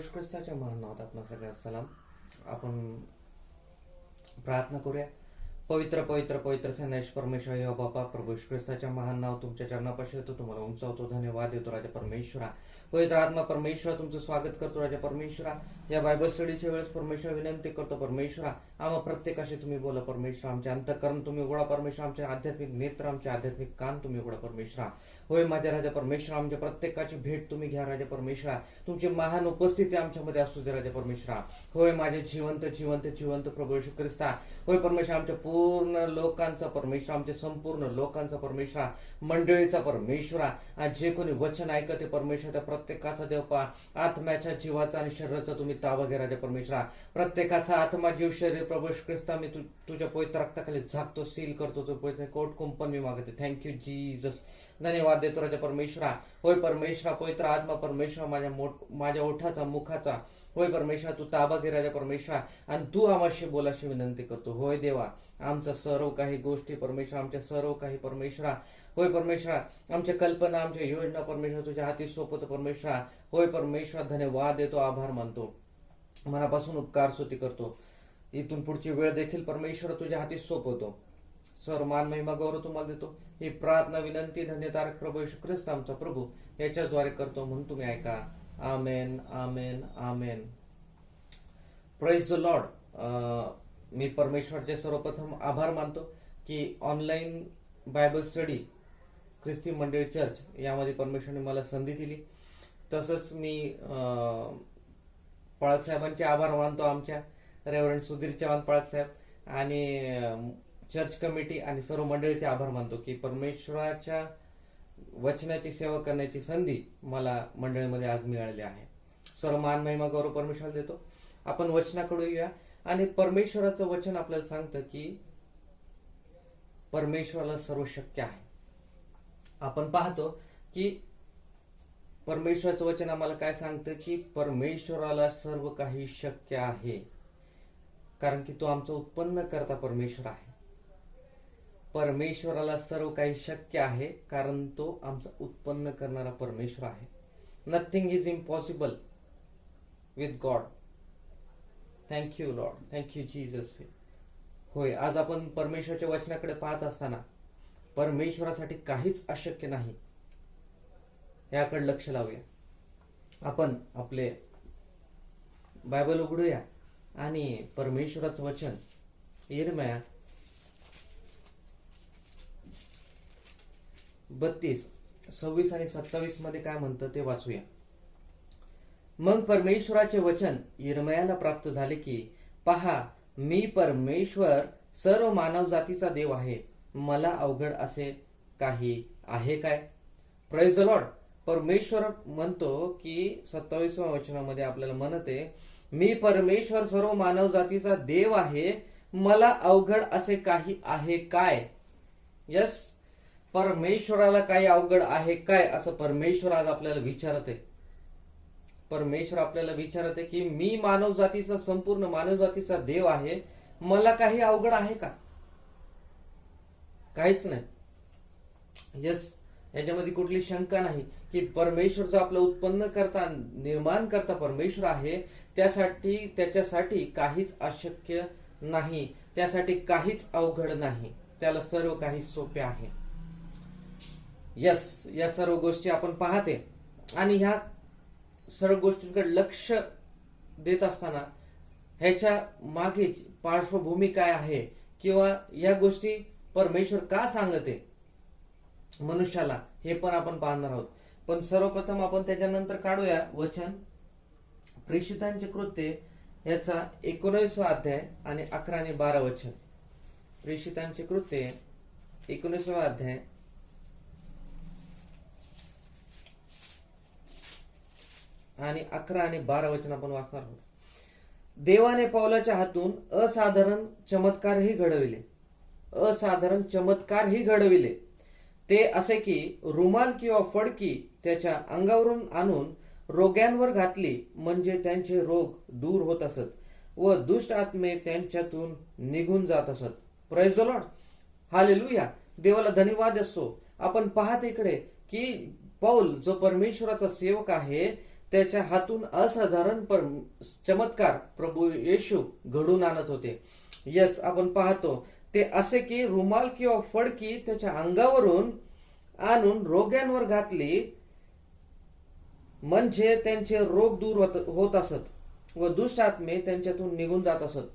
येशू ख्रिस्ताच्या महान नावात आपणा सगळ्यांना सलाम. आपण प्रार्थना करूया. पवित्र पवित्र पवित्र सेनाश परमेश्वर या बापा प्रभू येशू ख्रिस्ताच्या महान नाव तुमच्या चरणापाशी येतो, तुम्हाला उंचावतो, धन्यवाद देतो राजा परमेश्वरा. पवित्र आत्मा परमेश्वरा तुमचं स्वागत करतो राजा परमेश्वरा. या बायबल स्टडीच्या वेळेस परमेश्वर विनंती करतो परमेश्वरा, आम्हा प्रत्येकाशी तुम्ही बोला परमेश्वर. आमचे अंतःकरण तुम्ही उघडा परमेश्वर, आमचे आध्यात्मिक नेत्र, आमचे आध्यात्मिक कान तुम्ही उघडा परमेश्वरा. होय माझ्या राजा परमेश्वरा, आमच्या प्रत्येकाची भेट तुम्ही घ्या राजा परमेश्वरा. तुमची महान उपस्थिती आमच्यामध्ये असू दे राजा परमेश्वरा. होय माझे जिवंत जिवंत जिवंत प्रभू येशू ख्रिस्ता. होय परमेश्वर, आमच्या पूर्ण लोकांचा परमेश्वर, आमच्या संपूर्ण लोकांचा परमेश्वरा, मंडळीचा परमेश्वरा, जे कोणी वचन ऐकते परमेश्वर त्या प्रत्येकाचा देव पा आत्म्याच्या जीवाचा आणि शरीराचा तुम्ही ताबा घ्या राजा परमेश्वरा. प्रत्येकाचा आत्मा जीव शरीर प्रभू येशू ख्रिस्ता मी तुझ्या पवित्र रक्ताखाली झाकतो, सील करतो. तो पवित्र कोट कुंपण मी मागते. Thank you Jesus. धन्यवाद देतो राजा परमेश्वरा. होय परमेश्वरा, पवित्र आत्मा परमेश्वरा, माझ्या ओठाचा मुखाचा होय परमेश्वरा तू ताबा घे राजा परमेश्वरा, आणि तू आम्हाशी बोलाशी विनंती करतो. होय देवा, आमचा सर्व काही गोष्टी परमेश्वर, आमच्या सर्व काही परमेश्वरा होय परमेश्वरा, आमच्या कल्पना, आमच्या योजना परमेश्वर तुझ्या हाती सोपवतो परमेश्वरा. होय परमेश्वरा, धन्यवाद देतो, आभार मानतो, मनापासून उपकार स्तुती करतो. इथून पुढची वेळ देखील परमेश्वर तुझ्या हाती सोपवतो. सर्व मान महिमा गौरव तुम्हाला देतो. ही प्रार्थना विनंती धन्यतारक प्रभू येशू ख्रिस्त आमचा प्रभू याच्याद्वारे करतो, म्हणून तुम्ही ऐका. Amen amen amen. Praise the Lord. मी परमेश्वरचे सर्वप्रथम आभार मानतो की ऑनलाईन बायबल स्टडी ख्रिस्ती मंडळी चर्च यामध्ये परमेश्वरने मला संधी दिली. तसंच मी पळक साहेबांचे आभार मानतो, आमच्या रेव्हरंड सुधीर चव्हाण पळक साहेब आणि चर्च कमिटी आणि सर्व मंडळीचे आभार मानतो की परमेश्वराच्या वचनाची सेवा करण्याची संधी मला मंडळीमध्ये आज मिळालेली आहे. सर्व मान महिमा गौरव परमेश्वराला देतो. आपण वचनाकडे येऊया. आणि परमेश्वराचं वचन आपल्याला सांगतं की परमेश्वराला सर्व शक्य आहे. आपण पाहतो की परमेश्वराचं वचन आम्हाला काय सांगतं की परमेश्वराला सर्व काही शक्य आहे, कारण की तो आमचं उत्पन्न करता परमेश्वर आहे. परमेश्वराला सर्व काही शक्य आहे कारण तो आमचं उत्पन्न करणारा परमेश्वर आहे. Nothing is impossible with God. Thank you Lord, thank you Jesus. होय, आज आपण परमेश्वराच्या वचनाकडे पाहत असताना परमेश्वरासाठी काहीच अशक्य नाही याकडे लक्ष लावूया. आपण आपले बायबल उघडूया आणि परमेश्वराचं वचन यिर्मया 32, 26 आणि 27 मध्ये काय म्हणतं ते वाचूया. मग परमेश्वराचे वचन यिर्मयाला प्राप्त झाले की पहा, मी परमेश्वर सर्व मानव जातीचा देव आहे, मला अवघड असे काही आहे काय? Praise the Lord. परमेश्वर म्हणतो की 27व्या वचनामध्ये आपल्याला म्हणते, मी परमेश्वर सर्व मानव जातीचा देव आहे, मला अवघड असे काही आहे काय? यस, परमेश्वराला काही अवघड आहे काय असं परमेश्वर आज आपल्याला विचारते. परमेश्वर आपल्याला विचारते की मी मानव जातीचा, संपूर्ण मानव जातीचा देव आहे, मला काही अवघड आहे का? काहीच नाही. यस, याच्यामध्ये कुठली शंका नाही की परमेश्वर जो आपलं उत्पन्न करता, निर्माण करता परमेश्वर आहे, त्याच्यासाठी काहीच अशक्य नाही, त्यासाठी काहीच अवघड नाही, त्याला सर्व काही सोपे आहे. यस, या सर्व गोष्टी आपण पाहते आणि ह्या सर्व गोष्टींकडे लक्ष देत असताना ह्याच्या मागे पार्श्वभूमी काय आहे किंवा या गोष्टी परमेश्वर का सांगते मनुष्याला, हे पण आपण पाहणार आहोत. पण सर्वप्रथम आपण त्याच्यानंतर काढूया वचन प्रेषितांचे कृत्य याचा 19वा अध्याय आणि 11 आणि 12 वचन. प्रेषितांचे कृत्य 19वा अध्याय आणि 11 आणि 12 वचन आपण वाचणार आहोत. देवाने पौलाच्या हातून असाधारण चमत्कारही घडविले. ते असे की रुमाल किंवा फडकी त्याच्या अंगावरून आणून रोग्यांवर घातली, म्हणजे त्यांचे रोग दूर होत असत व दुष्ट आत्मे त्यांच्यातून निघून जात असत. Praise the Lord. हालेलुया. देवाला धन्यवाद असतो. आपण पाहत इकडे की पौल जो परमेश्वराचा सेवक आहे त्याच्या हातून असाधारण चमत्कार प्रभू येशू घडून आणत होते. यस, आपण पाहतो ते असे की रुमाल किंवा फडकी त्याच्या अंगावरून आणून रोग्यांवर घातली, म्हणजे त्यांचे रोग दूर होत असत व दुष्ट आत्मे त्यांच्यातून निघून जात असत.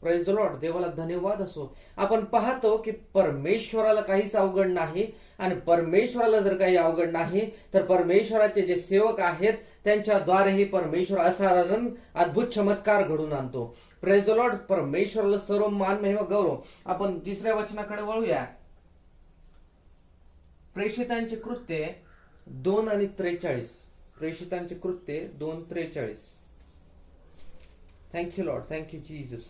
Praise the Lord. देवाला धन्यवाद असो. आपण पाहतो की परमेश्वराला काहीच अवघड नाही, आणि परमेश्वराला जर काही अवघड नाही तर परमेश्वराचे जे सेवक आहेत त्यांच्याद्वारेही परमेश्वर असाधारण अद्भुत चमत्कार घडून आणतो. Praise the Lord. परमेश्वराला सर्व मान महिमा गौरव. आपण तिसऱ्या वचनाकडे वळूया. प्रेषितांची कृत्ये 2:43. प्रेषितांची कृत्ये 2:43. Thank you Lord, thank you Jesus.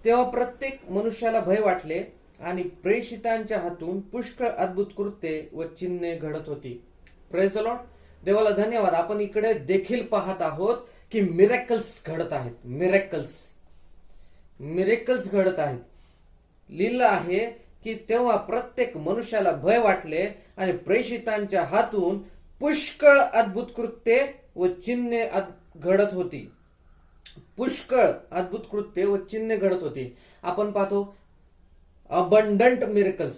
तेव्हा प्रत्येक मनुष्याला भय वाटले आणि प्रेषितांच्या हातून पुष्कळ अद्भुत कृत्ये व चिन्हे घडत होती. Praise the Lord. देवाला धन्यवाद. आपण इकडे देखील पाहत आहोत की मिरेकल्स घडत आहेत. मिरेकल्स घडत आहेत. लिहिलं आहे की तेव्हा प्रत्येक मनुष्याला भय वाटले आणि प्रेषितांच्या हातून पुष्कळ अद्भुत कृत्ये व चिन्हे घडत होती. पुष्कळ अद्भुत कृत्ये व चिन्हे घडत होती. आपण पाहतो अबंडंट मिरेकल्स,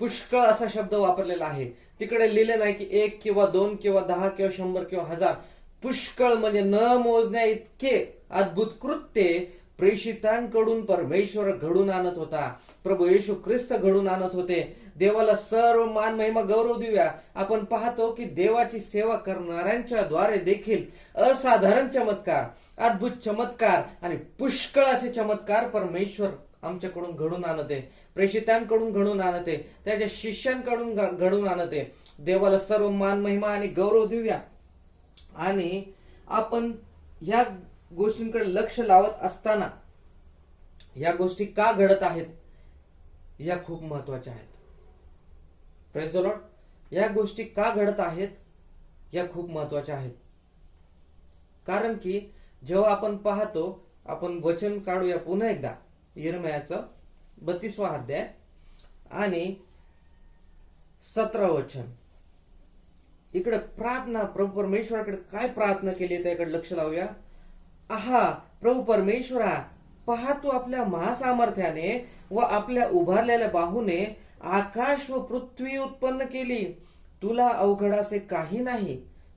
पुष्कळ असा शब्द वापरलेला आहे. तिकडे लिहिले नाही की 1 किंवा 2 किंवा 10 किंवा 100 किंवा 1000. पुष्कळ म्हणजे न मोजण्या इतके अद्भुत कृत्ये प्रेषितांकडून परमेश्वर घडून आणत होता. प्रभू येशू ख्रिस्त घडून आणत होते. देवाला सर्व मान महिमा गौरव देऊया. आपण पाहतो की देवाची सेवा करणाऱ्यांच्या द्वारे देखील असाधारण चमत्कार, अद्भुत चमत्कार आणि पुष्कळ असे चमत्कार परमेश्वर आमच्याकडून घडून आणते, प्रेषितांकडून घडून आणते, त्याच्या शिष्यांकडून घडून आणते. देवाला सर्व मान महिमा आणि गौरव देऊया. आणि आपण ह्या गोष्टींकडे लक्ष लावत असताना या गोष्टी का घडत आहेत या खूप महत्वाच्या आहेत. Praise the Lord. या गोष्टी का घडत आहेत या खूप महत्वाच्या आहेत. कारण की जेव्हा आपण पाहतो, आपण वचन काढूया पुन्हा एकदा यिर्मयाचं 32वा अध्याय आणि 17 वचन. इकडे प्रार्थना, प्रभू परमेश्वराकडे काय प्रार्थना केली त्याकडे लक्ष लावूया. आहा प्रभू परमेश्वरा, पहा तू आपल्या महासामर्थ्याने व आपल्या उभारलेल्या बाहूने आकाश व पृथ्वी उत्पन्न केली, तुला अवघड असे काही नाही.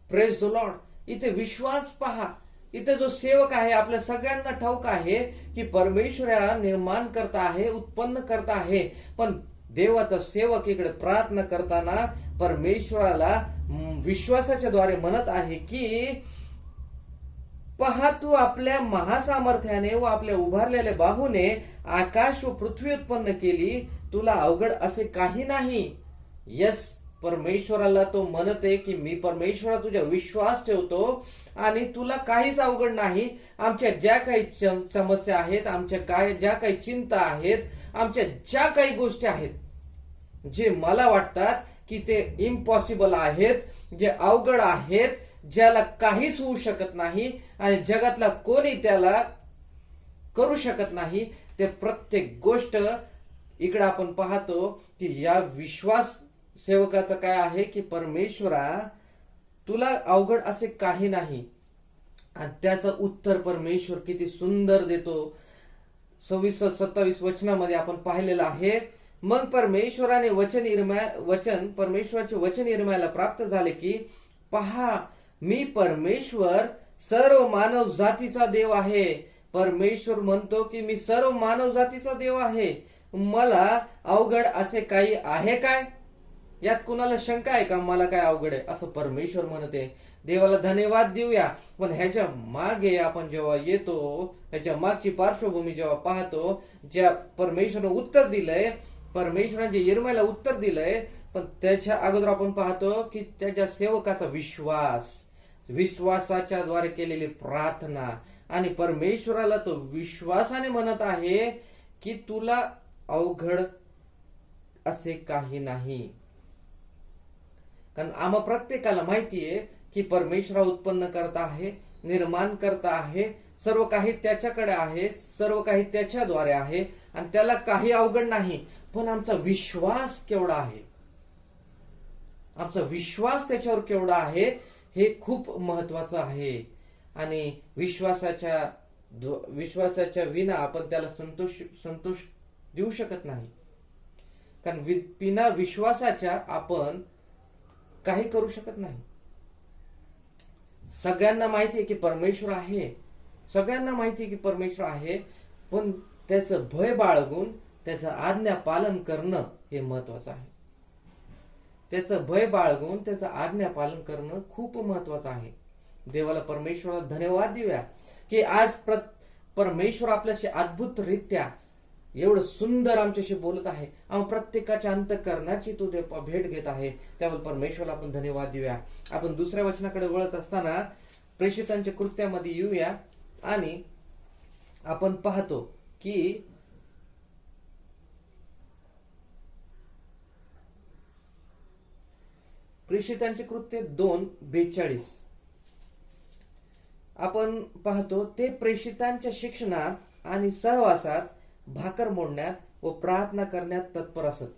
Praise the Lord. इथे विश्वास पहा. इथे जो सेवक आहे, आपल्या सगळ्यांना ठाऊक आहे की परमेश्वरा निर्माण करता आहे, उत्पन्न करता आहे. पण देवाचा सेवक इकडे प्रार्थना करताना परमेश्वराला विश्वासाच्या द्वारे म्हणत आहे की पहा तू आपल्या महासामर्थ्याने व आपल्या उभारलेल्या बाहूने आकाश व पृथ्वी उत्पन्न केली, तुला अवघड असे काही नाही. यस, परमेश्वराला तो म्हणते की मी परमेश्वरा तुझ्या विश्वास ठेवतो आणि तुला काहीच अवघड नाही. आमच्या ज्या काही समस्या आहेत, आमच्या ज्या काही चिंता आहेत, आमच्या ज्या काही गोष्टी आहेत जे मला वाटतात की ते इम्पॉसिबल आहेत, जे अवघड आहेत, ज्याला काहीच होऊ शकत नाही आणि जगातला कोणी त्याला करू शकत नाही, ते प्रत्येक गोष्ट इकडे आपण पाहतो की या विश्वास सेवकाचं काय आहे की परमेश्वरा तुला अवघड असे काही नाही. आणि त्याचं उत्तर परमेश्वर किती सुंदर देतो. 26-27 वचनामध्ये आपण पाहिलेलं आहे. मग परमेश्वराने परमेश्वराचे वचन यिर्मयाला प्राप्त झाले की पहा मी परमेश्वर सर्व मानव जातीचा देव आहे. परमेश्वर म्हणतो की मी सर्व मानव जातीचा देव आहे, मला अवघड असे काही आहे काय? यात कुणाला शंका आहे का मला काय अवघड आहे असं परमेश्वर म्हणते. देवाला धन्यवाद देऊया. पण ह्याच्या मागे आपण जेव्हा येतो, ह्याच्या मागची पार्श्वभूमी जेव्हा पाहतो, ज्या परमेश्वराने उत्तर दिलंय, परमेश्वराने यिर्मयाला उत्तर दिलंय, पण त्याच्या अगोदर आपण पाहतो की त्याच्या सेवकाचा विश्वासाच्या द्वारे केलेली प्रार्थना, आणि परमेश्वराला तो विश्वासाने म्हणत आहे की तुला अवघड असे काही नाही. कारण आम्हा प्रत्येकाला माहितीये की परमेश्वर उत्पन्न करता आहे, निर्माण करता आहे, सर्व काही त्याच्याकडे आहे, सर्व काही त्याच्याद्वारे आहे आणि त्याला काही अवघड नाही. पण आमचा विश्वास केवढा आहे, आमचा विश्वास त्याच्यावर केवढा आहे हे खूप महत्वाचं आहे. आणि विश्वासाच्या विना आपण त्याला संतोष देऊ शकत नाही. कारण बिना विश्वासाच्या आपण काही करू शकत नाही. सगळ्यांना माहिती आहे की परमेश्वर आहे, सगळ्यांना माहिती आहे की परमेश्वर आहे, पण त्याचं भय बाळगून त्याचं आज्ञा पालन करणं हे महत्वाचं आहे. त्याचं भय बाळगून त्याचं आज्ञा पालन करणं खूप महत्वाचं आहे. देवाला परमेश्वराला धन्यवाद देऊया की आज परमेश्वर आपल्याशी अद्भुतरित्या एवढं सुंदर आमच्याशी बोलत आहे. प्रत्येकाच्या अंतःकरणाची तो भेट घेत आहे. त्याबद्दल परमेश्वराला आपण धन्यवाद देऊया. आपण दुसऱ्या वचनाकडे वळत असताना प्रेषितांच्या कृत्यामध्ये येऊया आणि आपण पाहतो की प्रेषितांचे कृत्य 2:42 आपण पाहतो, ते प्रेषितांच्या शिक्षणात आणि सहवासात भाकर मोडण्यात व प्रार्थना करण्यात तत्पर असत.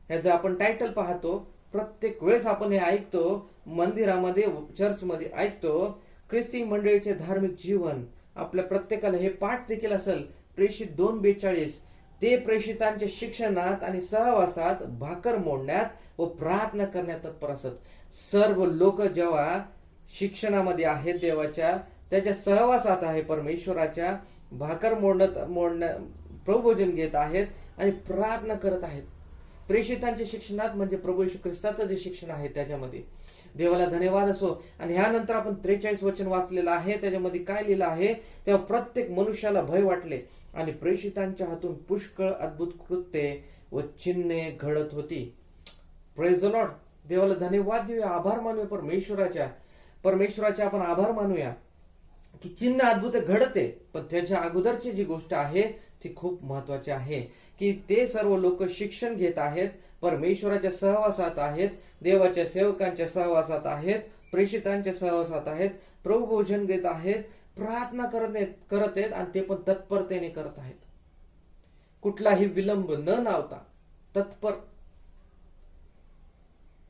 ह्याचं आपण टायटल पाहतो. प्रत्येक वेळेस आपण हे ऐकतो, मंदिरामध्ये चर्चमध्ये ऐकतो, ख्रिस्ती मंडळीचे धार्मिक जीवन. आपल्या प्रत्येकाला हे पाठ देखील असेल. प्रेषित 2:42 ते प्रेषितांच्या शिक्षणात आणि सहवासात भाकर मोडण्यात व प्रार्थना करण्यात तत्पर असत. सर्व लोक जेव्हा शिक्षणामध्ये आहेत देवाच्या, त्याच्या सहवासात आहे परमेश्वराच्या, भाकर मोडण्या प्रभोजन घेत आहेत आणि प्रार्थना करत आहेत. प्रेषितांच्या शिक्षणात म्हणजे प्रभू येशू ख्रिस्ताचं जे शिक्षण आहे त्याच्यामध्ये. देवाला धन्यवाद असो. आणि ह्यानंतर आपण 43 वचन वाचलेलं आहे. त्याच्यामध्ये काय लिहिलं आहे, तेव्हा प्रत्येक मनुष्याला भय वाटले आणि प्रेषितांच्या हातून पुष्कळ अद्भुत कृत्ये व चिन्हे घडत होती. Praise the Lord. देवाला धन्यवाद देऊया, आभार मानूया परमेश्वराचे आपण आभार मानूया की चिन्ह अद्भुत घडते. पण त्याच्या अगोदरची जी गोष्ट आहे ती खूप महत्वाची आहे की ते सर्व लोक शिक्षण घेत आहेत, परमेश्वराच्या सहवासात आहेत, देवाच्या सेवकांच्या सहवासात आहेत, प्रेषितांच्या सहवासात आहेत, प्रभू भोजन घेत आहेत, प्रार्थना करत आहेत आणि ते पण तत्परतेने करत आहेत. कुठलाही विलंब न लावता तत्पर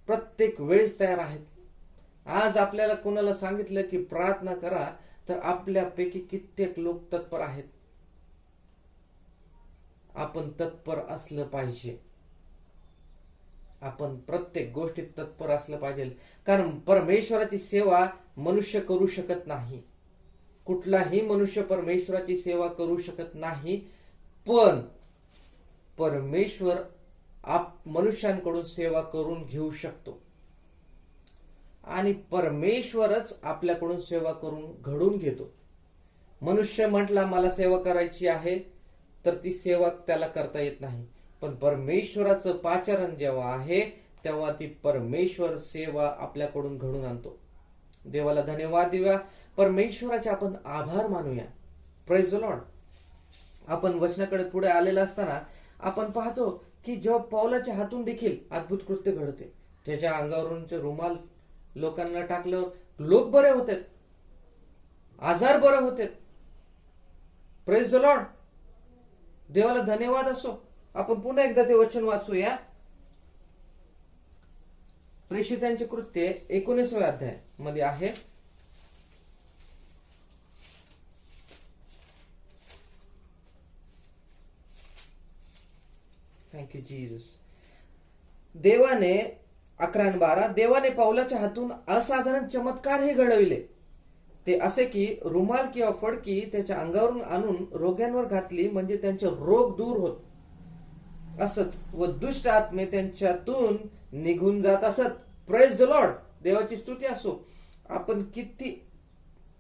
प्रत्येक वेळेस तयार आहेत. आज आपल्याला कोणाला सांगितलं की प्रार्थना करा तर आपल्यापैकी कित्येक लोक तत्पर आहेत. आपण तत्पर असलं पाहिजे. आपण प्रत्येक गोष्टीत तत्पर असलं पाहिजे. कारण परमेश्वराची सेवा मनुष्य करू शकत नाही. कुठलाही मनुष्य परमेश्वराची सेवा करू शकत नाही. पण परमेश्वर मनुष्यांकडून सेवा करून घेऊ शकतो आणि परमेश्वरच आपल्याकडून सेवा करून घडून घेतो. मनुष्य म्हटला मला सेवा करायची आहे तर ती सेवा त्याला करता येत नाही. पण परमेश्वराचं पाचारण जेव्हा आहे तेव्हा ती परमेश्वर सेवा आपल्याकडून घडून आणतो. देवाला धन्यवाद देऊया. परमेश्वराचे आपण आभार मानूया. Praise the Lord. आपण वचनाकडे पुढे आलेला असताना आपण पाहतो की जेव्हा पौलाच्या हातून देखील अद्भुत कृत्य घडते. त्याच्या अंगावरून रुमाल लोकांना टाकल्यावर लोक बरे होते, आजार बरे होते. Praise the Lord. देवाला धन्यवाद असो. आपण पुन्हा एकदा ते वचन वाचूया. प्रेषितांचे कृत्य 19व्या अध्याय मध्ये आहे. Thank you Jesus. देवाने 11:12 देवाने पौलाच्या हातून असाधारण चमत्कार हे घडविले. ते असे की रुमाल किंवा फडकी त्याच्या अंगावरून आणून रोग्यांवर घातली म्हणजे त्यांचे रोग दूर होत असत व दुष्ट आत्मे त्यांच्यातून निघून जात असत. Praise the Lord. देवाची स्तुती असो. आपण किती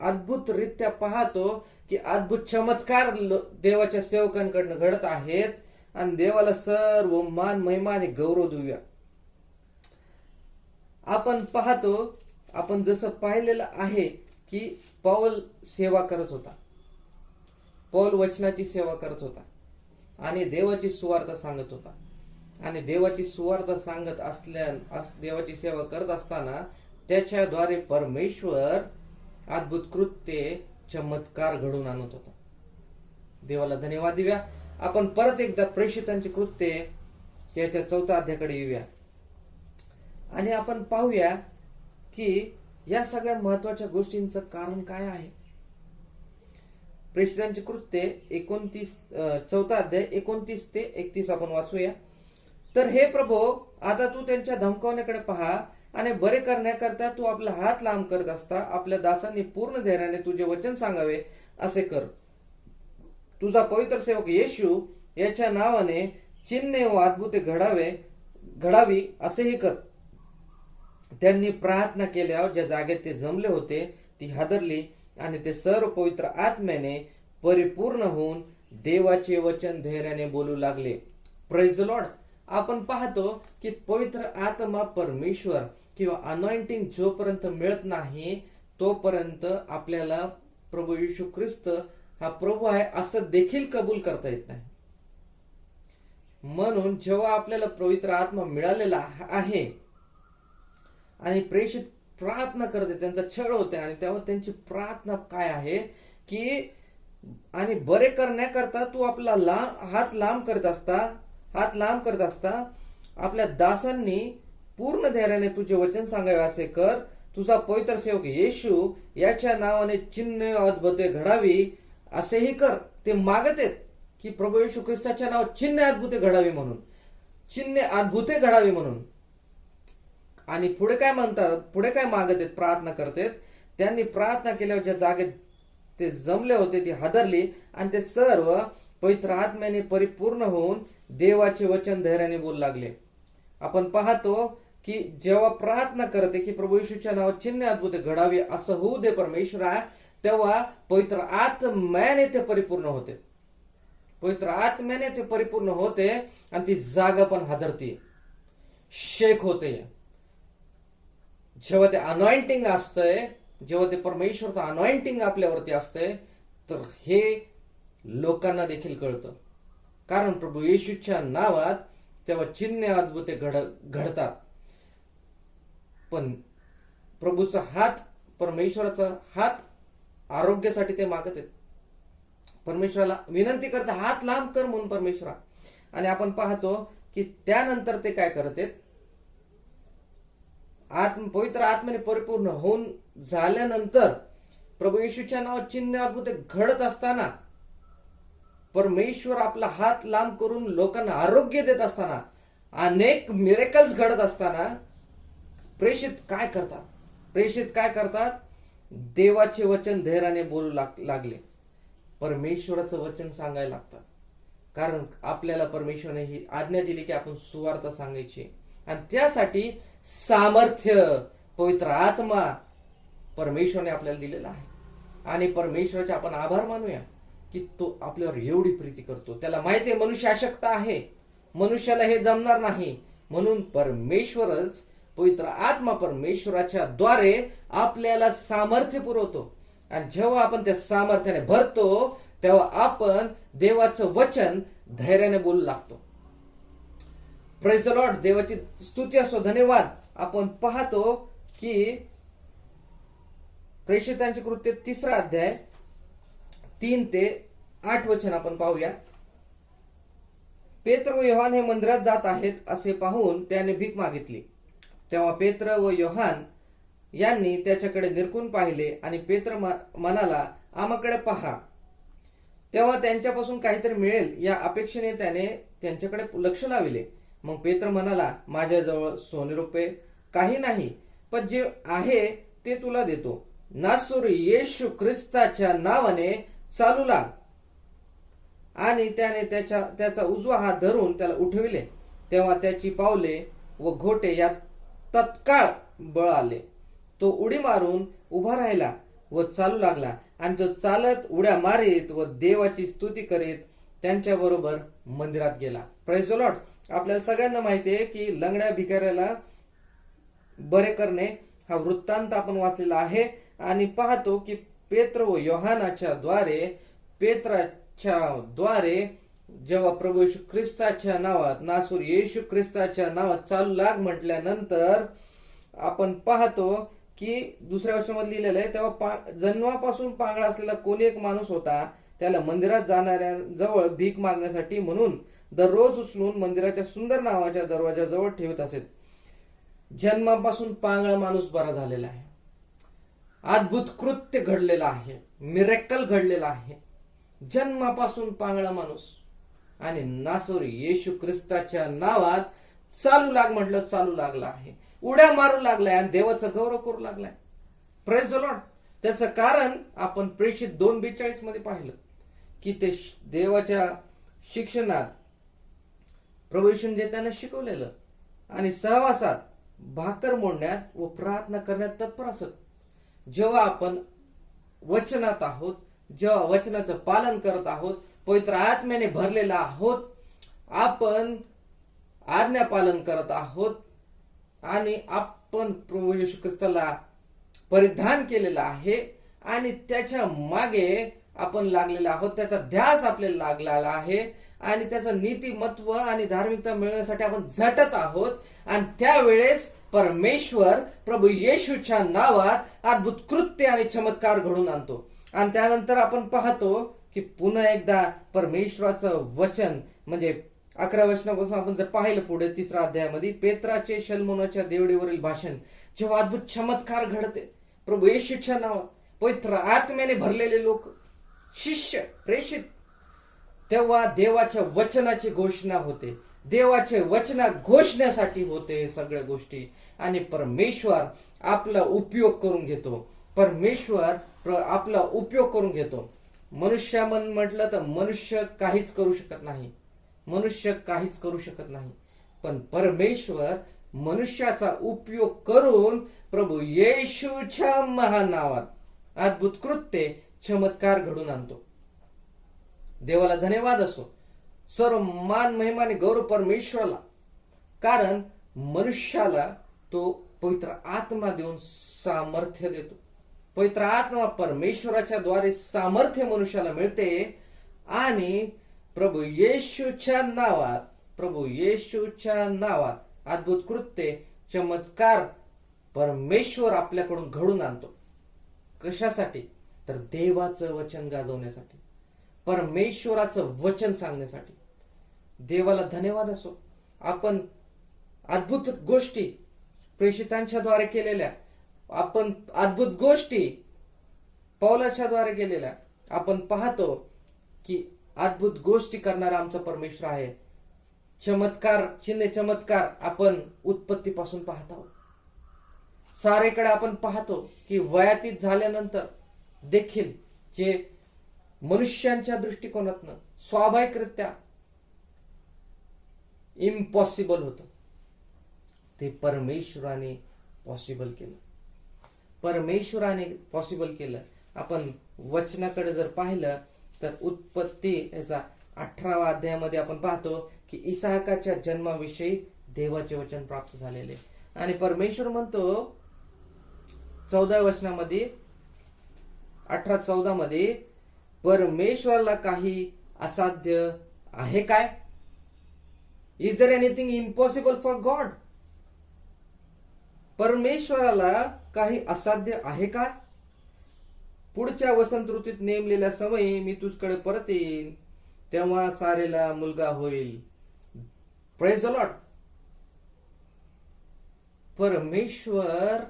अद्भुत रित्या पाहतो की अद्भुत चमत्कार देवाच्या सेवकांकडून घडत आहेत आणि देवाला सर्व मान महिमा आणि गौरव देऊया. आपण पाहतो, आपण जसं पाहिलेलं आहे की पौल सेवा करत होता. पौल वचनाची सेवा करत होता आणि देवाची सुवार्ता सांगत होता. आणि देवाची सुवार्ता सांगत देवाची सेवा करत असताना त्याच्याद्वारे परमेश्वर अद्भुत कृत्ये चमत्कार घडून आणत होता. देवाला धन्यवाद देऊया. आपण परत एकदा प्रेषितांचे कृत्य याच्या 4थ्या अध्यायाकडे येऊया आणि आपण पाहूया की या सगळ्या महत्वाच्या गोष्टींचं कारण काय आहे? प्रेषितांची कृत्ये 29 चौथा अध्याय 29 ते 31 आपण वाचूया. तर हे प्रभो, आता तू त्यांच्या धमकावण्याकडे पहा आणि बरे करण्याकरता तू आपला हात लांब करत असता आपल्या दासांनी पूर्ण धैर्याने तुझे वचन सांगावे असे कर. तुझा पवित्र सेवक येशू याच्या नावाने चिन्हे व अद्भुते घडावी असेही कर. त्यांनी प्रार्थना केल्यावर ज्या जागेत ते जमले होते ती हादरली आणि ते सर्व पवित्र आत्म्याने परिपूर्ण होऊन देवाचे वचन धैर्याने बोलू लागले. Praise the Lord. आपण पाहतो की पवित्र आत्मा परमेश्वर किंवा अनॉइंटिंग जोपर्यंत मिळत नाही तोपर्यंत आपल्याला प्रभू येशू ख्रिस्त हा प्रभू आहे असं देखील कबूल करता येत नाही. म्हणून जेव्हा आपल्याला पवित्र आत्मा मिळालेला आहे आणि प्रेषित प्रार्थना करते, त्यांचा छळ होते, आणि तेव्हा त्यांची प्रार्थना काय आहे की आणि बरे करण्याकरता तू आपला हात लांब करत असता आपल्या दासांनी पूर्ण धैर्याने तुझे वचन सांगावे असे कर. तुझा पवित्र सेवक येशू याच्या नावाने चिन्ह अद्भुते घडावी असेही कर. ते मागत आहेत की प्रभू येशू ख्रिस्ताच्या नावात चिन्ह अद्भुते घडावी म्हणून. आणि पुढे काय मागत आहेत, प्रार्थना करतात. त्यांनी प्रार्थना केल्यावर ज्या जागेत ते जमले होते ती हादरली आणि ते सर्व पवित्र आत्म्याने परिपूर्ण होऊन देवाचे वचन धैर्याने बोलू लागले. आपण पाहतो की जेव्हा प्रार्थना करते की प्रभू येशूच्या नावात चिन्ह अद्भुते घडावी असं होऊ दे परमेश्वरा, तेव्हा पवित्र आत्म्याने ते परिपूर्ण होते आणि ती जागा पण हादरते, शेक होते. जेव्हा ते अनॉइंटिंग असतंय, जेव्हा ते परमेश्वरचं अनॉइंटिंग आपल्यावरती असतंय, तर हे लोकांना देखील कळतं. कारण प्रभू येशूच्या नावात तेव्हा चिन्ह अद्भुते घडतात. पण प्रभूचा हात, परमेश्वराचा हात आरोग्यासाठी ते मागत आहेत. परमेश्वराला विनंती करतात, हात लांब कर म्हणून परमेश्वरा. आणि आपण पाहतो की त्यानंतर ते काय करत आहेत, पवित्र आत्म्याने परिपूर्ण होऊन झाल्यानंतर प्रभू येशूच्या नावात चिन्ह अद्भुते घडत असताना, परमेश्वर आपला हात लांब करून लोकांना आरोग्य देत असताना, अनेक मिरेकल्स घडत असताना प्रेषित काय करतात? देवाचे वचन धैर्याने बोलू लागले. परमेश्वराचं वचन सांगायला लागतात. कारण आपल्याला परमेश्वराने ही आज्ञा दिली की आपण सुवार्ता सांगायची, आणि त्यासाठी सामर्थ्य पवित्र आत्मा परमेश्वराने आपल्याला दिलेला आहे. आणि परमेश्वराचे आपण आभार मानूया की तो आपल्यावर एवढी प्रीती करतो. त्याला माहिती आहे मनुष्य अशक्त आहे, मनुष्याला हे जमणार नाही, म्हणून परमेश्वरच पवित्र आत्मा परमेश्वराच्या द्वारे आपल्याला सामर्थ्य पुरवतो. आणि जेव्हा आपण त्या सामर्थ्याने भरतो तेव्हा आपण देवाचं वचन धैर्याने बोलू लागतो. Praise the Lord. देवाची स्तुती असो, धन्यवाद. आपण पाहतो की प्रेषितांची कृत्य 3 अध्याय 3 ते 8 वचन आपण पाहूया. पेत्र व योहान हे मंदिरात जात आहेत असे पाहून त्याने भीक मागितली. तेव्हा पेत्र व योहान यांनी त्याच्याकडे निरखून पाहिले आणि पेत्र म्हणाला, आम्हाकडे पहा. तेव्हा त्यांच्यापासून काहीतरी मिळेल या अपेक्षेने त्याने त्यांच्याकडे लक्ष लावले. मग पेत्र म्हणाला, माझ्याजवळ सोने रुपये काही नाही, पण जे आहे ते तुला देतो. नासरी येशू ख्रिस्ताच्या नावाने चालू लाग. आणि त्याने त्याचा उजवा हात धरून त्याला उठविले. तेव्हा त्याची पावले व घोटे यात तत्काळ बळ आले. तो उडी मारून उभा राहिला व चालू लागला. आणि तो चालत उड्या मारीत व देवाची स्तुती करीत त्यांच्या बरोबर मंदिरात गेला. Praise the Lord. आपल्याला सगळ्यांना माहिती आहे की लंगड्या भिकाऱ्याला बरे करणे हा वृत्तांत आपण वाचलेला आहे. आणि पाहतो की पेत्र व योहानाच्या द्वारे जेव्हा प्रभू येशू ख्रिस्ताच्या नावात, नासूर येशू ख्रिस्ताच्या नावात चालू लाग म्हटल्यानंतर आपण पाहतो की दुसऱ्या वर्षामध्ये लिहिलेलं आहे, तेव्हा जन्मापासून पांगळा असलेला कोणी एक माणूस होता. त्याला मंदिरात जाणाऱ्या जवळ भीक मागण्यासाठी म्हणून दररोज उचलून मंदिराच्या सुंदर नावाच्या दरवाजाजवळ ठेवत असेल. जन्मापासून पांगळा माणूस बरा झालेला आहे. अद्भुत कृत्य घडलेलं आहे, मिरेकल घडलेला आहे. जन्मापासून पांगळा माणूस आणि नासोरी येशू ख्रिस्ताच्या नावात चालू लाग म्हटलं चालू लागला आहे, उड्या मारू लागलाय आणि देवाचं गौरव करू लागलाय. Praise the Lord. त्याचं कारण आपण प्रेषित 2:42 मध्ये पाहिलं की ते देवाच्या शिक्षणात प्रभू येशूने त्यांना शिकवलेलं आणि सहवासात भाकर मोडण्यात व प्रार्थना करण्यात तत्पर असत. जेव्हा आपण वचनात आहोत, जेव्हा वचनाचं पालन करत आहोत, पवित्र आत्म्याने भरलेला आहोत, आपण आज्ञा पालन करत आहोत आणि आपण प्रभू येशू ख्रिस्ताला परिधान केलेला आहे आणि त्याच्या मागे आपण लागलेला आहोत, त्याचा ध्यास आपल्याला लागलेला आहे आणि त्याचं नीतिमत्व आणि धार्मिकता मिळवण्यासाठी आपण झटत आहोत. आणि त्यावेळेस परमेश्वर प्रभू येशूच्या नावात अद्भुत कृत्य आणि चमत्कार घडून आणतो. आणि त्यानंतर आपण पाहतो की पुन्हा एकदा परमेश्वराचं वचन म्हणजे 11 वचनापासून आपण जर पाहिलं पुढे 3रा अध्यायामध्ये पेत्राचे शलमोनाच्या देवडीवरील भाषण, जेव्हा अद्भुत चमत्कार घडते प्रभू येशूच्या नावात, पवित्र आत्म्याने भरलेले लोक, शिष्य, प्रेषित, तेव्हा देवाच्या वचनाची घोषणा होते. देवाचे वचना घोषण्यासाठी होते हे सगळ्या गोष्टी. आणि परमेश्वर आपला उपयोग करून घेतो. परमेश्वर आपला उपयोग करून घेतो. मनुष्य म्हटलं तर मनुष्य काहीच करू शकत नाही, मनुष्य काहीच करू शकत नाही. पण परमेश्वर मनुष्याचा उपयोग करून प्रभू येशूच्या महान नावात अद्भुत कृत्य चमत्कार घडून आणतो. देवाला धन्यवाद असो. सर्व मान महिमा आणि गौरव परमेश्वराला. कारण मनुष्याला तो पवित्र आत्मा देऊन सामर्थ्य देतो. पवित्र आत्मा परमेश्वराच्या द्वारे सामर्थ्य मनुष्याला मिळते आणि प्रभू येशूच्या नावात अद्भुत कृत्य चमत्कार परमेश्वर आपल्याकडून घडून आणतो. कशासाठी? तर देवाचं वचन गाजवण्यासाठी, परमेश्वराचं वचन सांगण्यासाठी. देवाला धन्यवाद असो. आपण अद्भुत गोष्टी प्रेषितांच्या द्वारे केलेल्या, आपण अद्भुत गोष्टी पौलाच्या द्वारे केलेल्या आपण पाहतो की अद्भुत गोष्टी करणारा आमचा परमेश्वर आहे. चमत्कार, चिन्ह, चमत्कार आपण उत्पत्तीपासून पाहत आहोत. सारेकडे आपण पाहतो की वयातीत झाल्यानंतर देखील जे मनुष्यांच्या दृष्टिकोनातनं स्वाभाविकरित्या इम्पॉसिबल होतं ते परमेश्वराने पॉसिबल केलं. परमेश्वराने पॉसिबल केलं. आपण वचनाकडे जर पाहिलं तर उत्पत्ती याचा 18व्या अध्यायामध्ये आपण पाहतो की इसाहकाच्या जन्माविषयी देवाचे वचन प्राप्त झालेले आणि परमेश्वर म्हणतो 14व्या वचनामध्ये 18:14 मध्ये परमेश्वराला काही असाध्य आहे काय? Is there anything impossible for God? परमेश्वराला काही असाध्य आहे का? पुढच्या वसंत ऋतूत नेमलेल्या समयी मी तुझकडे परत येईन, तेव्हा सारेला मुलगा होईल. Praise the Lord. परमेश्वर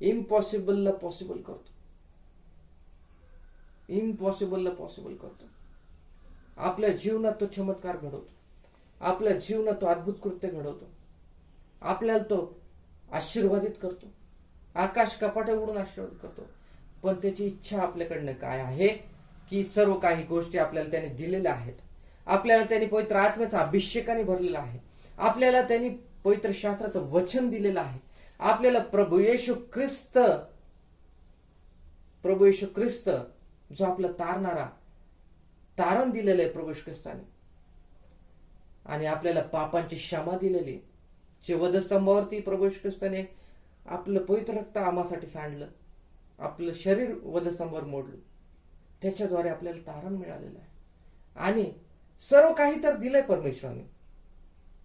इम्पॉसिबलला पॉसिबल करतो. इम्पॉसिबलला पॉसिबल करतो. आपल्या जीवनात तो चमत्कार घडवतो. आपल्या जीवनात तो अद्भुत कृत्य घडवतो. आपल्याला तो आशीर्वादित करतो. आकाश कपाटे उडून आशीर्वादित करतो. पण त्याची इच्छा आपल्याकडनं काय आहे की सर्व काही गोष्टी आपल्याला त्याने दिलेल्या आहेत. आपल्याला त्यांनी पवित्र आत्म्याचा अभिषेकाने भरलेला आहे. आपल्याला त्यांनी पवित्र शास्त्राचं वचन दिलेलं आहे. आपल्याला प्रभू येशू ख्रिस्त जो आपला तारणारा तारण दिलेलं आहे प्रभू ख्रिस्ताने आणि आपल्याला पापांची क्षमा दिलेली, जे वधस्तंभावरती प्रभू ख्रिस्ताने आपलं पवित्र रक्त आम्हासाठी सांडलं, आपलं शरीर वधस्तंभावर मोडलं, त्याच्याद्वारे आपल्याला तारण मिळालेलं आहे आणि सर्व काही तर दिलंय परमेश्वराने.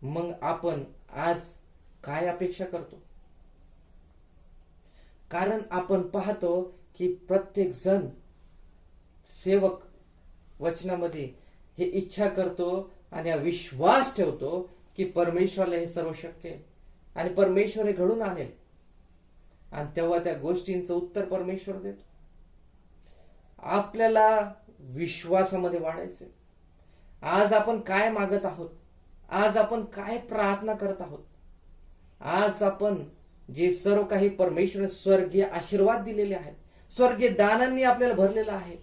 मग आपण आज काय अपेक्षा करतो? कारण आपण पाहतो की प्रत्येक जण सेवक वचनामध्ये हे इच्छा करतो आणि विश्वास ठेवतो की परमेश्वराला हे सर्व शक्य आहे आणि परमेश्वर हे घडून आणेल. आणि तेव्हा त्या गोष्टींचं उत्तर परमेश्वर देतो. आपल्याला विश्वासामध्ये वाढायचंय. आज आपण काय मागत आहोत, आज आपण काय प्रार्थना करत आहोत, आज आपण जे सर्व काही परमेश्वर स्वर्गीय आशीर्वाद दिलेले आहेत, स्वर्गीय दानांनी आपल्याला भरलेलं आहे,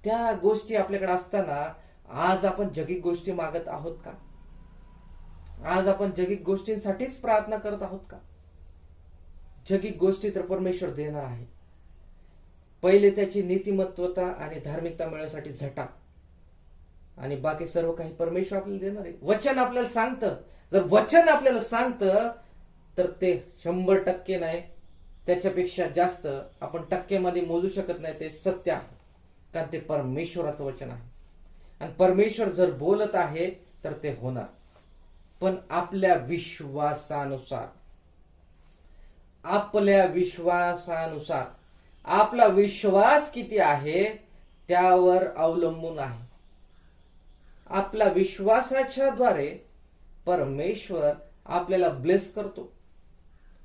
त्या गोष्टी आपल्याकडे असताना आज आपण जगिक गोष्टी मागत आहोत का? आज आपण जगिक गोष्टींसाठीच प्रार्थना करत आहोत का? जगिक गोष्टी तर परमेश्वर देणार आहे. पहिले त्याची नीतिमत्वता आणि धार्मिकता मिळवण्यासाठी झटा, आणि बाकी सर्व काही परमेश्वर आपल्याला देणार आहे. वचन आपल्याला सांगतं, जर वचन आपल्याला सांगतं तर ते 100% नाही, त्याच्यापेक्षा जास्त आपण टक्केमध्ये मोजू शकत नाही, ते सत्य आहे. कारण ते परमेश्वराचं वचन आहे, आणि परमेश्वर जर बोलत आहे तर ते होणार. पण आपल्या विश्वासानुसार, आपला विश्वास किती आहे त्यावर अवलंबून आहे. आपल्या विश्वासाच्या द्वारे परमेश्वर आपल्याला ब्लेस करतो.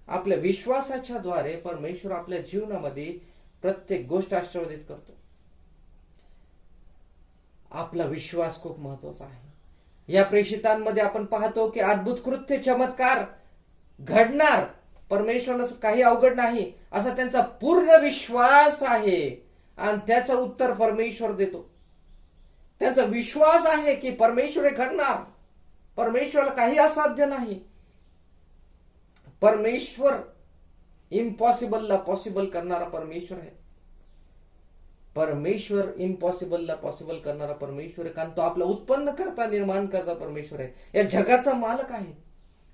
आपल्या विश्वासाच्या द्वारे परमेश्वर आपल्या जीवनामध्ये प्रत्येक गोष्ट आशीर्वादित करतो. आपला विश्वास खूप महत्वाचा आहे. या प्रेषितांमध्ये आपण पाहतो की अद्भुत कृत्य, चमत्कार घडणार, परमेश्वराला काही अवघड नाही असा त्यांचा पूर्ण विश्वास आहे, आणि त्याचं उत्तर परमेश्वर देतो. त्यांचा विश्वास आहे की परमेश्वर हे घडणार, परमेश्वराला काही असाध्य नाही. परमेश्वर इम्पॉसिबलला पॉसिबल करणारा परमेश्वर आहे. परमेश्वर इम्पॉसिबलला पॉसिबल करणारा परमेश्वर आहे, कारण तो आपला उत्पन्न करता, निर्माण करता परमेश्वर आहे. या जगाचा मालक आहे,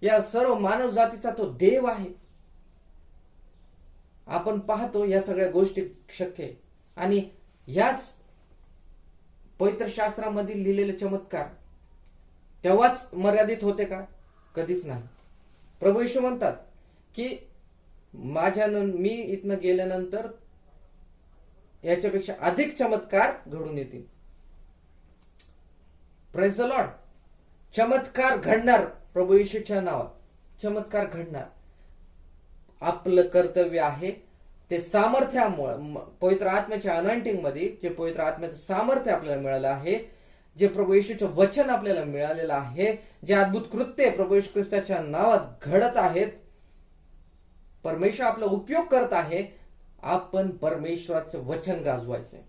या सर्व मानव जातीचा तो देव आहे. आपण पाहतो या सगळ्या गोष्टी शक्य आहे. आणि याच पवित्र शास्त्रामधील लिहिलेले चमत्कार तेव्हाच मर्यादित होते का? कधीच नाही. प्रभू येशू म्हणतात की मी इथनं गेल्यानंतर याच्यापेक्षा अधिक चमत्कार घडून येतील. Praise the Lord. चमत्कार घडणार, प्रभू येशूच्या नावात चमत्कार घडणार. आपलं कर्तव्य आहे ते सामर्थ्यामुळे, पवित्र आत्म्याच्या अनॉइंटिंग मध्ये जे पवित्र आत्म्याचं सामर्थ्य आपल्याला मिळालं आहे, जे प्रभू येशूचं वचन आपल्याला मिळालेलं आहे, जे अद्भुत कृत्य प्रभू येशू ख्रिस्ताच्या नावात घडत आहेत, परमेश्वर आपला उपयोग करत आहे. आपण परमेश्वराचं वचन गाजवायचंय,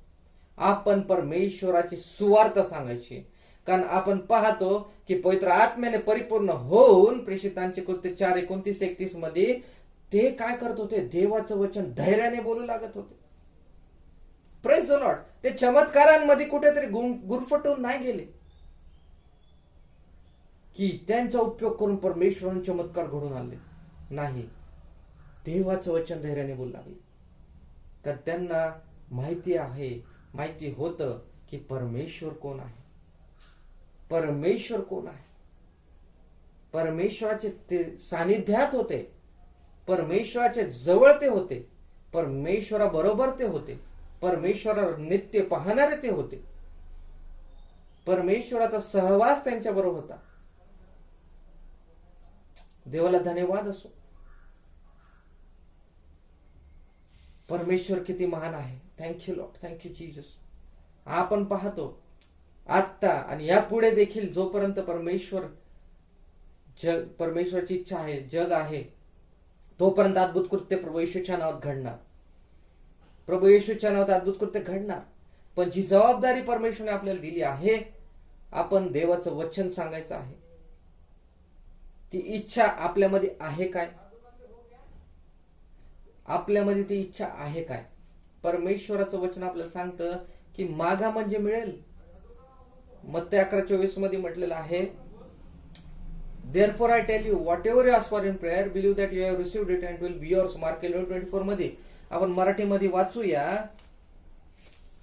आपण परमेश्वराची सुवार्ता सांगायची. कारण आपण पाहतो की पवित्र आत्म्याने परिपूर्ण होऊन प्रेषितांचे कृत्य 4:29-31 मध्ये ते काय करत होते? देवाचं वचन धैर्याने बोलू लागत होते. Praise the Lord. ते चमत्कारांमध्ये कुठेतरी गुरफटून नाही गेले, की त्यांचा उपयोग करून परमेश्वराने चमत्कार घडून आणले. नाही, देवाचं वचन धैर्याने बोलू लागले. कारण त्यांना माहिती होतं की परमेश्वर कोण आहे, परमेश्वर कोण आहे. परमेश्वराचे ते सानिध्यात होते, परमेश्वराचे जवळ ते होते, परमेश्वराबरोबर ते होते, परमेश्वरावर नित्य पाहणारे ते होते, परमेश्वराचा सहवास त्यांच्या बरोबर होता. देवाला धन्यवाद असो. परमेश्वर किती महान आहे. Thank you Lord, thank you Jesus. आपण पाहतो आता आणि यापुढे देखील जोपर्यंत परमेश्वराची इच्छा आहे, जग आहे, तोपर्यंत अद्भुत कृत्य प्रभू येशूच्या नावात घडणार. प्रभू येशूच्या नावात अद्भुत कृत्य घडणार. पण जी जबाबदारी परमेश्वराने आपल्याला दिली आहे, आपण देवाचं वचन सांगायचं आहे. ती इच्छा आपल्यामध्ये आहे काय? आपल्यामध्ये ती इच्छा आहे काय? परमेश्वराचं वचन आपल्याला सांगतं की मागा म्हणजे मिळेल. मत्ती 11:24 मध्ये म्हटलेलं आहे, Therefore I tell you, whatever you ask for in prayer, believe that you have received it and will be yours. Mark 11:24 मध्ये आपण मराठीमध्ये वाचूया.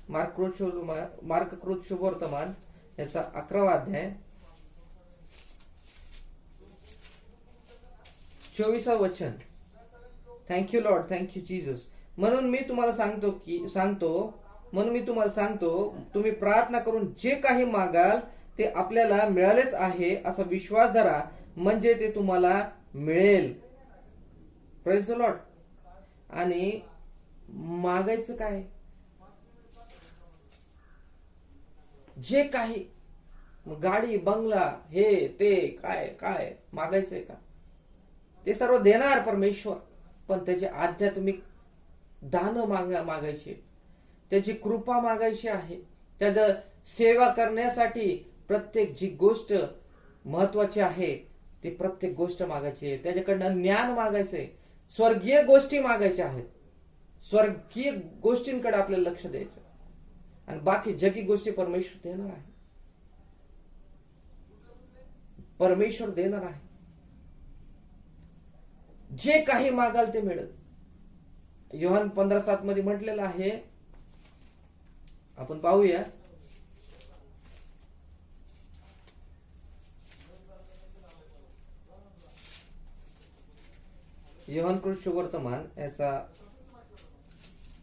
मार्क कृत शुभवर्तमान याचा 11वा अध्याय 24वा वचन. Thank you Lord, thank you Jesus. म्हणून मी तुम्हाला सांगतो, तुम्ही प्रार्थना करून जे काही मागाल ते आपल्याला मिळालेच आहे असा विश्वास धरा, म्हणजे ते तुम्हाला मिळेल. Praise the Lord. आणि मागायचं काय? जे काही गाडी बंगला हे ते काय काय मागायचंय का? ते सर्व देणार परमेश्वर, पण त्याचे आध्यात्मिक दान मागायचे, त्याची कृपा मागायची आहे. त्याच्या सेवा करण्यासाठी प्रत्येक जी गोष्ट महत्वाची आहे ती प्रत्येक गोष्ट मागायची आहे. त्याच्याकडनं ज्ञान मागायचंय, स्वर्गीय गोष्टी मागायच्या आहेत. स्वर्गीय गोष्टींकडे आपल्याला लक्ष द्यायचं आणि बाकी जगी गोष्टी परमेश्वर देणार आहे. परमेश्वर देणार आहे. जे काही मागाल ते मिळेल. योहान 15:7 मध्ये म्हटलेलं आहे, आपण पाहूया. योहान कृष्णवर्तमान याचा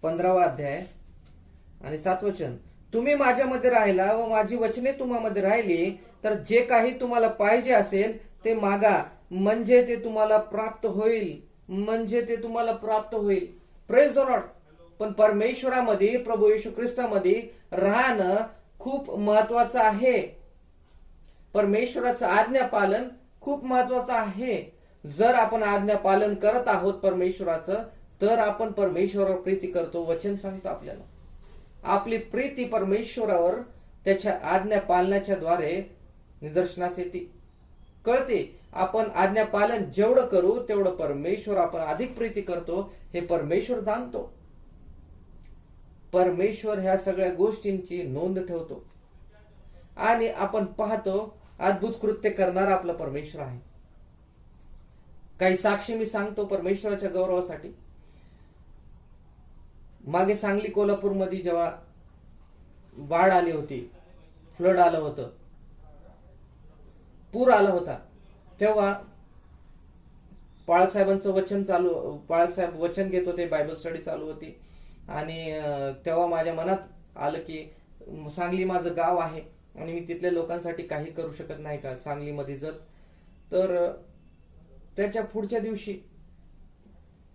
15वा अध्याय आणि 7 वचन. तुम्ही माझ्यामध्ये राहिला व माझी वचने तुम्हामध्ये राहिली तर जे काही तुम्हाला पाहिजे असेल ते मागा, म्हणजे ते तुम्हाला प्राप्त होईल. म्हणजे ते तुम्हाला प्राप्त होईल. Praise the Lord. पण परमेश्वरामध्ये, प्रभू येशू ख्रिस्तामध्ये राहणं खूप महत्वाचं आहे. परमेश्वराचं आज्ञा पालन खूप महत्वाचं आहे. जर आपण आज्ञा पालन करत आहोत परमेश्वराचं, तर आपण परमेश्वरावर प्रीती करतो. वचन सांगतो आपल्याला आपली प्रीती परमेश्वरावर त्याच्या आज्ञा पालनाच्या द्वारे निदर्शनास येते, कळते. आपण आज्ञा पालन जेवढं करू तेवढं परमेश्वर आपण अधिक प्रीती करतो, हे परमेश्वर जाणतो. परमेश्वर ह्या सगळ्या गोष्टींची नोंद ठेवतो आणि आपण पाहतो अद्भुत कृत्य करणारा आपला परमेश्वर आहे. काही साक्षी मी सांगतो परमेश्वराच्या गौरवासाठी. मागे सांगली कोल्हापूर मध्ये जेव्हा बाढ आली होती, फ्लड आलं होतं, पूर आला होता, तेव्हा पाळसाहेबांचं वचन चालू, पाळसाहेब वचन घेत होते, बायबल स्टडी चालू होती. आणि तेव्हा माझ्या मनात आलं की सांगली माझं गाव आहे आणि मी तिथल्या लोकांसाठी काही करू शकत नाही का सांगलीमध्ये जर. तर त्याच्या पुढच्या दिवशी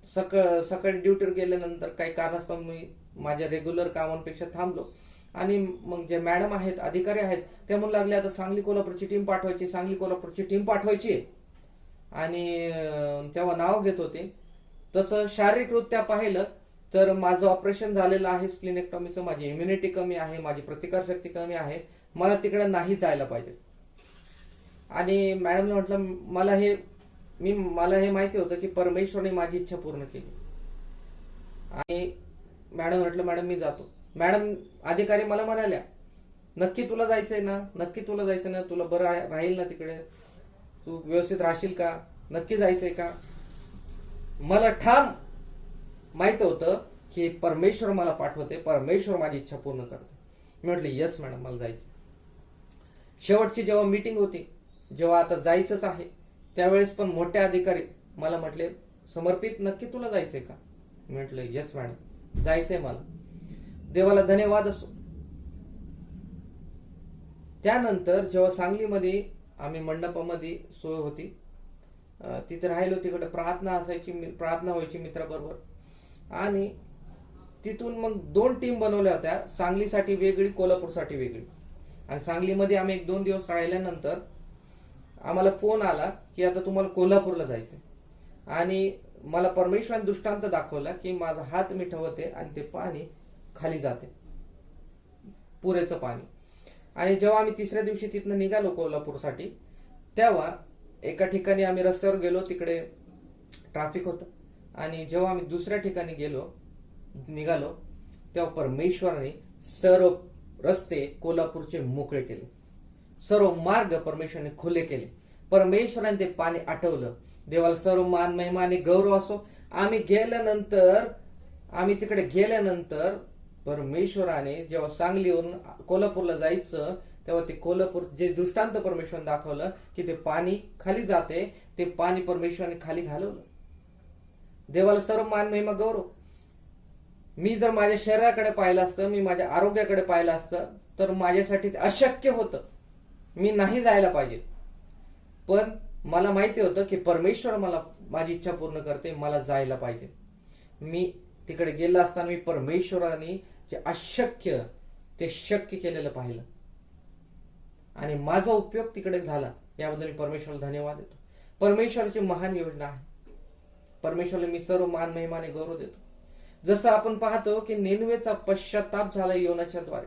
सकाळी ड्युटीवर गेल्यानंतर काही कारणास्तव मी माझ्या रेग्युलर कामांपेक्षा थांबलो आणि मग जे मॅडम आहेत, अधिकारी आहेत, ते म्हणू लागले आता सांगली कोल्हापूरची टीम पाठवायची, सांगली कोल्हापूरची टीम पाठवायची. आणि तेव्हा नाव घेत होते. तसं शारीरिकरित्या पाहिलं तर माझं ऑपरेशन झालेलं आहे स्प्लिनेक्टॉमीचं, माझी इम्युनिटी कमी आहे, माझी प्रतिकारशक्ती कमी आहे, मला तिकडे नाही जायला पाहिजे. आणि मॅडमने म्हटलं मला हे माहिती होतं की परमेश्वरने माझी इच्छा पूर्ण केली. आणि मॅडम म्हटलं मॅडम मी जातो. मॅडम अधिकारी मला म्हणाल्या नक्की तुला जायचंय ना, नक्की तुला जायचं ना, तुला बरं राहील ना तिकडे, तू व्यवस्थित राहशील का, नक्की जायचंय का. मला ठाम माहित होतं की परमेश्वर मला पाठवते, परमेश्वर माझी इच्छा पूर्ण करते. मी म्हटलं यस मॅडम मला जायचं. शेवटची जेव्हा मीटिंग होती, जेव्हा आता जायचंच आहे, त्यावेळेस पण मोठे अधिकारी मला म्हटले समर्पित नक्की तुला जायचंय का. मी म्हटलं यस मॅडम जायचंय मला. देवाला धन्यवाद असो. त्यानंतर जेव्हा सांगलीमध्ये आम्ही मंडपामध्ये सोय होती, तिथे राहिलो, तिकडे प्रार्थना व्हायची मित्राबरोबर. आणि तिथून मग 2 टीम बनवल्या होत्या, सांगलीसाठी वेगळी, कोल्हापूरसाठी वेगळी. आणि सांगलीमध्ये आम्ही 1-2 दिवस राहिल्यानंतर आम्हाला फोन आला की आता तुम्हाला कोल्हापूरला जायचंय. आणि मला परमेश्वराने दृष्टांत दाखवला की माझा हात मी ठेवते आणि ते पाणी खाली जाते, पुरेचं पाणी. आणि जेव्हा आम्ही 3ऱ्या दिवशी तिथनं निघालो कोल्हापूरसाठी, तेव्हा एका ठिकाणी आम्ही रस्त्यावर गेलो, तिकडे ट्रॅफिक होतं. आणि जेव्हा आम्ही दुसऱ्या ठिकाणी निघालो तेव्हा परमेश्वराने सर्व रस्ते कोल्हापूरचे मोकळे केले, सर्व मार्ग परमेश्वराने खुले केले. परमेश्वराने ते पाणी आटवलं. देवाला सर्व मान महिमा आणि गौरव असो. आम्ही तिकडे गेल्यानंतर परमेश्वराने जेव्हा सांगलीवरून कोल्हापूरला जायचं तेव्हा ते कोल्हापूर जे दृष्टांत परमेश्वराने दाखवलं की ते पाणी खाली जाते, ते पाणी परमेश्वराने खाली घालवलं. देवाला सर्व मान महिमा गौरव. मी जर माझ्या शरीराकडे पाहिलं असतं, मी माझ्या आरोग्याकडे पाहिलं असतं, तर माझ्यासाठी अशक्य होतं, मी नाही जायला पाहिजे. पण मला माहिती होतं की परमेश्वर मला माझी इच्छा पूर्ण करते, मला जायला पाहिजे. मी तिकडे गेला असताना मी परमेश्वराने जे अशक्य ते शक्य केलेलं पाहिलं आणि माझा उपयोग तिकडे झाला, याबद्दल मी परमेश्वराला धन्यवाद देतो. परमेश्वराची महान योजना आहे. परमेश्वराला मी सर्व मान महिमाने गौरव देतो. जसं आपण पाहतो की निनवेचा पश्चाताप झाला योनाच्या द्वारे.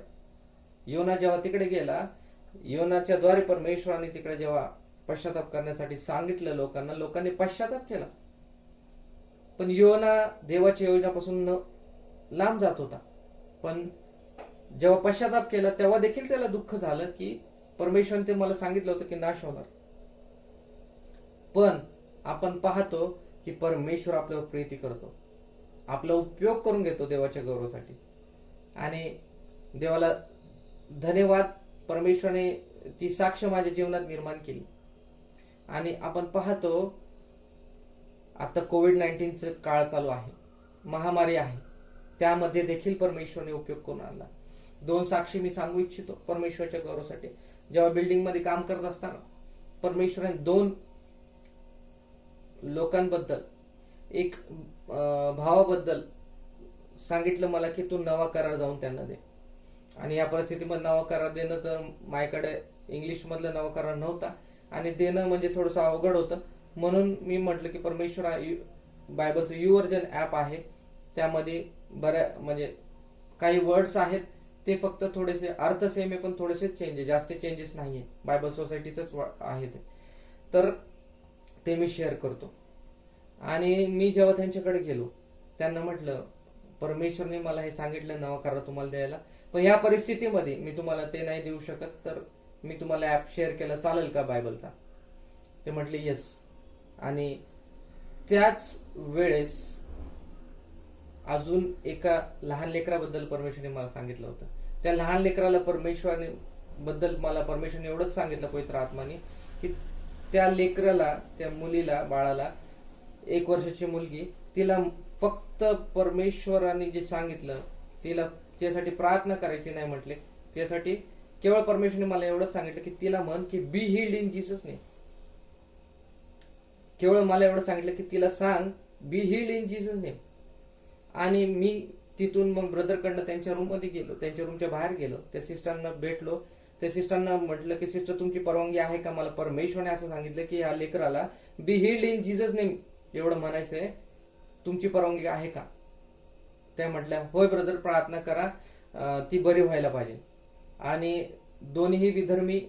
योना जेव्हा तिकडे गेला, योनाच्या द्वारे परमेश्वराने तिकडे जेव्हा पश्चाताप करण्यासाठी सांगितलं लोकांना, लोकांनी पश्चाताप केला. पण योना देवाच्या योजनापासून लांब जात होता. पण जेव्हा पश्चाताप केला तेव्हा देखील त्याला दुःख झालं की परमेश्वराने ते मला सांगितलं होतं की नाश होणार. पण आपण पाहतो की परमेश्वर आपल्यावर प्रीती करतो, आपला उपयोग करून घेतो देवाच्या गौरवासाठी. आणि देवाला धन्यवाद, परमेश्वराने ती साक्ष माझ्या जीवनात निर्माण केली. आणि आपण पाहतो आता कोविड-19 काळ चालू आहे, महामारी आहे, त्यामध्ये देखील परमेश्वराने उपयोग करून आणला. 2 साक्षी मी सांगू इच्छितो परमेश्वराच्या गौरवासाठी. जेव्हा बिल्डिंग मध्ये काम करत असताना परमेश्वराने 2 लोकांबद्दल, एक भावाबद्दल सांगितलं मला की तू नवा करार जाऊन त्यांना दे. आणि या परिस्थितीमध्ये नवा करार देणं, तर माझ्याकडे इंग्लिश मधलं नवा करार नव्हता आणि देणं म्हणजे थोडंसं अवघड होतं. म्हणून मी म्हटलं की परमेश्वर बायबलचं यू वर्जन ऍप आहे, त्यामध्ये म्हणजे काही वर्ड्स आहेत, ते फक्त थोडेसे अर्थ सेम आहे पण थोडेसे चेंजेस, जास्त चेंजेस नाहीये, बायबल सोसायटीच आहे ते. तर ते मी शेअर करतो. आणि मी जेव्हा त्यांच्याकडे गेलो, त्यांना म्हटलं परमेश्वरने मला हे सांगितलं नवा करार तुम्हाला द्यायला, पण या परिस्थितीमध्ये मी तुम्हाला ते नाही देऊ शकत, तर मी तुम्हाला ऍप शेअर केलं चालेल का बायबलचा? ते म्हटले येस. आणि त्याच वेळेस अजून एका लहान लेकराबद्दल परमेश्वराने मला सांगितलं होतं. त्या लहान लेकराला परमेश्वराने एवढंच सांगितलं पवित्र आत्माने की त्या लेकराला, त्या मुलीला, बाळाला, 1 वर्षाची मुलगी, तिला फक्त परमेश्वराने जे सांगितलं, तिला त्यासाठी प्रार्थना करायची नाही म्हटले. त्यासाठी केवळ परमेश्वराने मला एवढंच सांगितलं की तिला म्हण की be healed in Jesus name. केवळ मला एवढं सांगितलं की तिला सांग be healed in Jesus name. आणि मी तिथून मग ब्रदरकडनं त्यांच्या रूम मध्ये गेलो, त्यांच्या रूमच्या बाहेर गेलो, त्या सिस्टरना भेटलो. त्या सिस्टरना म्हटलं की सिस्टर तुमची परवानगी आहे का? मला परमेश्वराने असं सांगितलं की या लेकराला be healed in Jesus name एवढं म्हणायचंय, तुमची परवानगी आहे का? त्या म्हटल्या होय ब्रदर, प्रार्थना करा, ती बरी व्हायला पाहिजे. आणि दोन्ही विधर्मी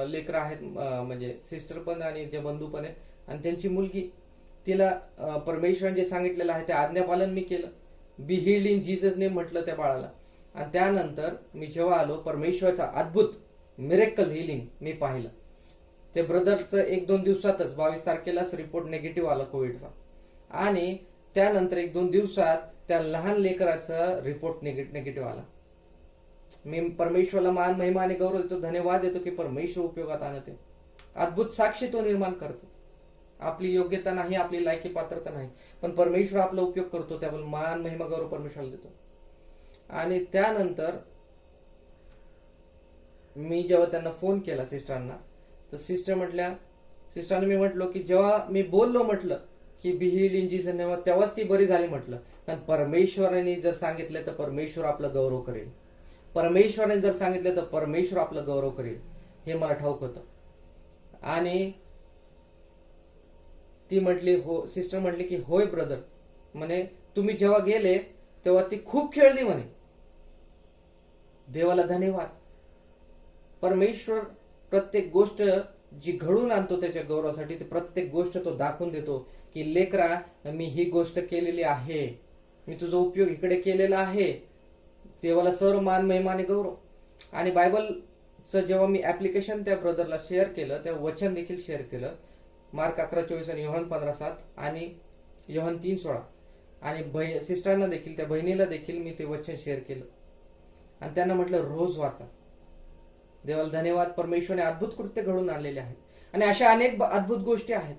लेकरं आहेत, म्हणजे सिस्टर पण आणि जे बंधू पण आहे. आणि त्यांची मुलगी, तिला परमेश्वराने जे सांगितलेलं आहे ते आज्ञापालन मी केलं. Be healed in Jesus name म्हटलं त्या बाळाला. आणि त्यानंतर मी जेव्हा आलो, परमेश्वराचा अद्भुत मिरेकल हिलिंग मी पाहिलं. ते ब्रदरचं 1-2 दिवसातच 22 तारखेलाच रिपोर्ट निगेटिव्ह आला कोविडचा. आणि त्यानंतर 1-2 दिवसात त्या लहान लेकराचा रिपोर्ट निगेटिव्ह आला. मी परमेश्वराला मान महिमा आणि गौरव देतो, धन्यवाद देतो की परमेश्वर उपयोगात आणते, अद्भुत साक्षी तो निर्माण करतो. आपली योग्यता नाही, आपली लायकी पात्रता नाही, पण परमेश्वर आपला उपयोग करतो, त्यामुळे मान महिमा गौरव परमेश्वराला देतो. आणि त्यानंतर मी जेव्हा त्यांना फोन केला सिस्टरांना, तर सिस्टरने मी म्हटलो की जेव्हा मी बोललो म्हटलं की be healed in Jesus name, तेव्हाच ती बरी झाली म्हटलं. कारण परमेश्वराने जर सांगितलं तर परमेश्वर आपला गौरव करेल, परमेश्वराने जर सांगितलं तर परमेश्वर आपला गौरव करेल, हे मला ठाऊक होतं. आणि ती म्हटली हो, सिस्टर म्हटली की होय ब्रदर, म्हणे तुम्ही जेव्हा गेले तेव्हा ती खूप खेळली म्हणे. देवाला धन्यवाद. परमेश्वर प्रत्येक गोष्ट जी घडून आणतो त्याच्या गौरवासाठी, ते प्रत्येक गोष्ट तो दाखवून देतो की लेकरा, मी ही गोष्ट केलेली आहे, मी तुझा उपयोग इकडे केलेला आहे. देवाला सर्व मान महिमाने गौरव. आणि बायबलचं जेव्हा मी ऍप्लिकेशन त्या ब्रदरला शेअर केलं, त्या वचन देखील शेअर केलं, मार्क 11:24 आणि योहान 15:7 आणि योहान 3:16. आणि सिस्टरांना देखील, त्या बहिणीला देखील मी ते वचन शेअर केलं. आणि त्यांना म्हटलं रोज वाचा. देवाला धन्यवाद, परमेश्वराने अद्भुत कृत्य घडून आणलेले आहेत. आणि अशा अनेक अद्भुत गोष्टी आहेत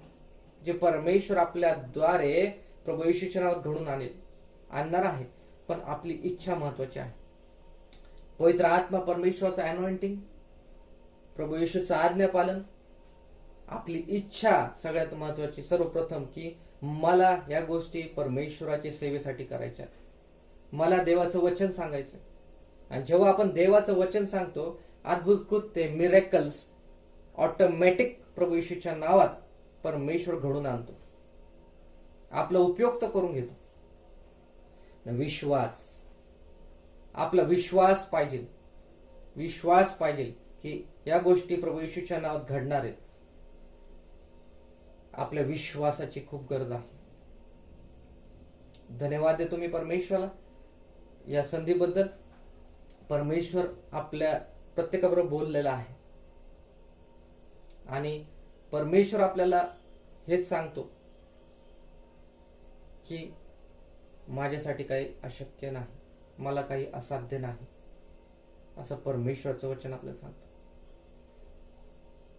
जे परमेश्वर आपल्याद्वारे प्रभू येशूच्या नावात घडून आणणार आहे. पण आपली इच्छा महत्वाची आहे. पवित्र आत्मा, परमेश्वराचं अनॉइंटिंग, प्रभू येशूचं आज्ञापालन, आपली इच्छा सगळ्यात महत्वाची. सर्वप्रथम की मला या गोष्टी परमेश्वराच्या सेवेसाठी करायच्या, मला देवाचं वचन सांगायचं. आणि जेव्हा आपण देवाचं वचन सांगतो, अद्भुत कृत्य, मिरेकल्स ऑटोमॅटिक प्रभू येशूच्या नावात परमेश्वर घडून आणतो, आपला उपयोग तर करून घेतो. विश्वास, आपला विश्वास पाहिजे, विश्वास पाहिजे की या गोष्टी प्रभू येशूच्या नावात घडणार आहेत. आपल्या विश्वासाची खूप गरज आहे. धन्यवाद देतो मी परमेश्वराला या संधीबद्दल. परमेश्वर आपल्या प्रत्येकाबरोबर बोललेला आहे आणि परमेश्वर आपल्याला हेच सांगतो की माझ्यासाठी काही अशक्य नाही, मला काही असाध्य नाही, असं परमेश्वराचं वचन आपल्याला सांगतं.